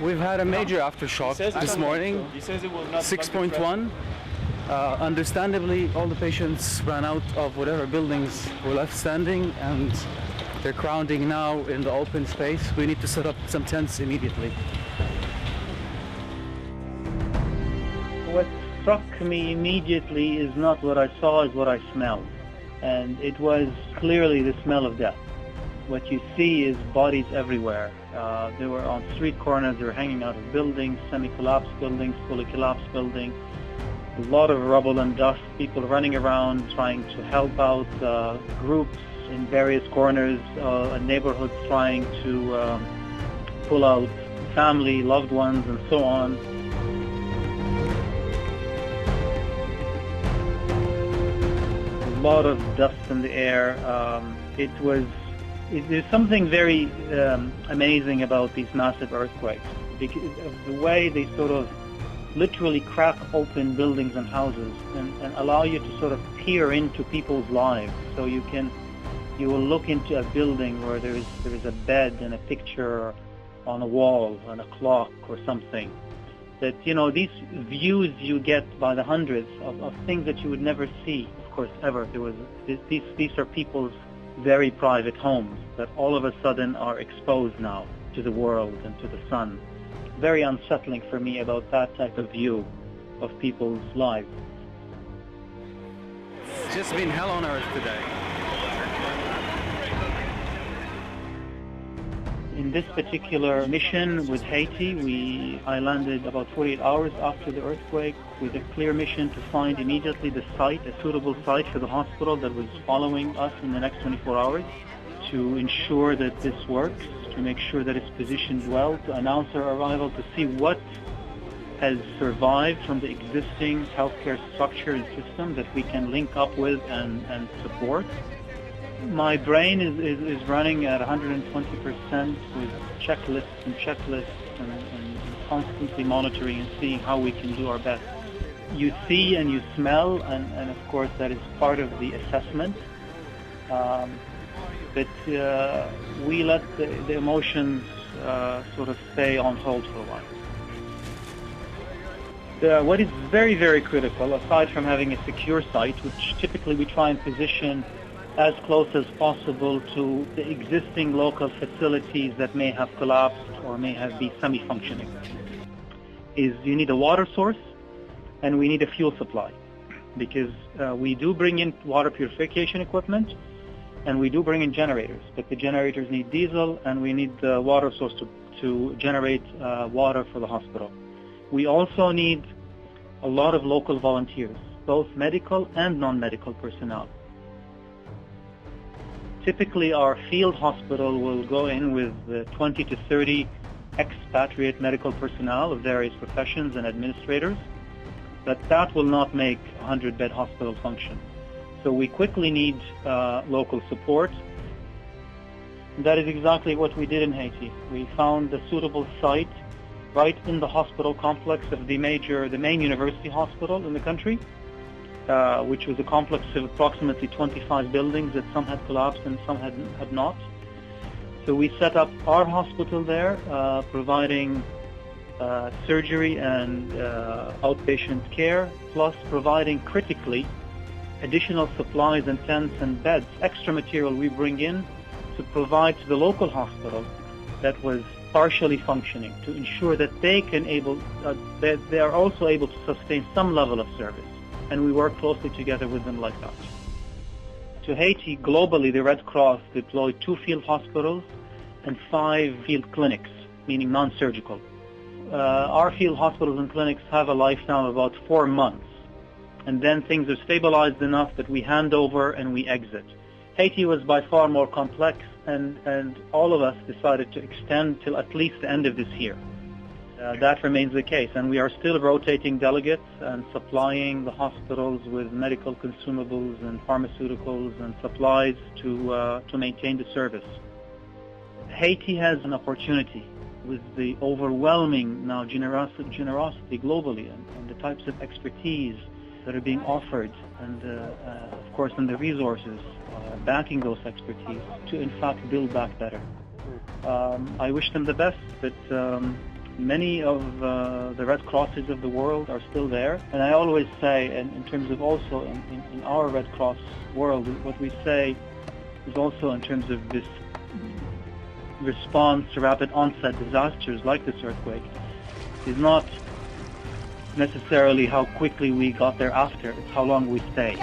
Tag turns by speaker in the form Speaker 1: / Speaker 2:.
Speaker 1: We've had a major aftershock this morning, 6.1. Understandably, all the patients ran out of whatever buildings were left standing, and they're crowding now in the open space. We need to set up some tents immediately.
Speaker 2: What struck me immediately is not what I saw, is what I smelled. And it was clearly the smell of death. What you see is bodies everywhere. They were on street corners, they were hanging out of buildings, semi-collapsed buildings, fully collapsed buildings. A lot of rubble and dust, people running around trying to help out, groups in various corners, neighborhoods trying to pull out family, loved ones, and so on. A lot of dust in the air. There's something very amazing about these massive earthquakes, because of the way they sort of literally crack open buildings and houses and allow you to sort of peer into people's lives. So you will look into a building where there is a bed and a picture on a wall and a clock or something. That, you know, these views you get by the hundreds of things that you would never see, of course, ever. These are people's very private homes that all of a sudden are exposed now to the world and to the sun. Very unsettling for me about that type of view of people's lives.
Speaker 1: It's just been hell on earth today.
Speaker 2: In this particular mission with Haiti, I landed about 48 hours after the earthquake with a clear mission to find immediately the site, a suitable site for the hospital that was following us in the next 24 hours, to ensure that this works, to make sure that it's positioned well, to announce our arrival, to see what has survived from the existing healthcare structure and system that we can link up with and support. My brain is running at 120% with checklists and constantly monitoring and seeing how we can do our best. You see and you smell, and of course that is part of the assessment. But we let the emotions sort of stay on hold for a while. What is very, very critical, aside from having a secure site, which typically we try and position as close as possible to the existing local facilities that may have collapsed or may have been semi-functioning, is you need a water source and we need a fuel supply, because we do bring in water purification equipment and we do bring in generators, but the generators need diesel and we need the water source to generate water for the hospital. We also need a lot of local volunteers, both medical and non-medical personnel. Typically, our field hospital will go in with 20 to 30 expatriate medical personnel of various professions and administrators, but that will not make a 100-bed hospital function. So we quickly need local support. That is exactly what we did in Haiti. We found a suitable site right in the hospital complex of the main university hospital in the country, which was a complex of approximately 25 buildings that some had collapsed and some had not. So we set up our hospital there, providing surgery and outpatient care, plus providing critically additional supplies and tents and beds, extra material we bring in to provide to the local hospital that was partially functioning, to ensure that they are also able to sustain some level of service. And we work closely together with them like that. To Haiti, globally, the Red Cross deployed 2 field hospitals and 5 field clinics, meaning non-surgical. Our field hospitals and clinics have a lifetime of about 4 months, and then things are stabilized enough that we hand over and we exit. Haiti was by far more complex, and all of us decided to extend till at least the end of this year. That remains the case, and we are still rotating delegates and supplying the hospitals with medical consumables and pharmaceuticals and supplies to maintain the service. Haiti has an opportunity with the overwhelming now generosity globally and the types of expertise that are being offered, and of course, and the resources backing those expertise to in fact build back better. I wish them the best, but Many of the Red Crosses of the world are still there. And I always say, and in terms of also in our Red Cross world, what we say is also in terms of this response to rapid onset disasters like this earthquake, is not necessarily how quickly we got there after, it's how long we stay.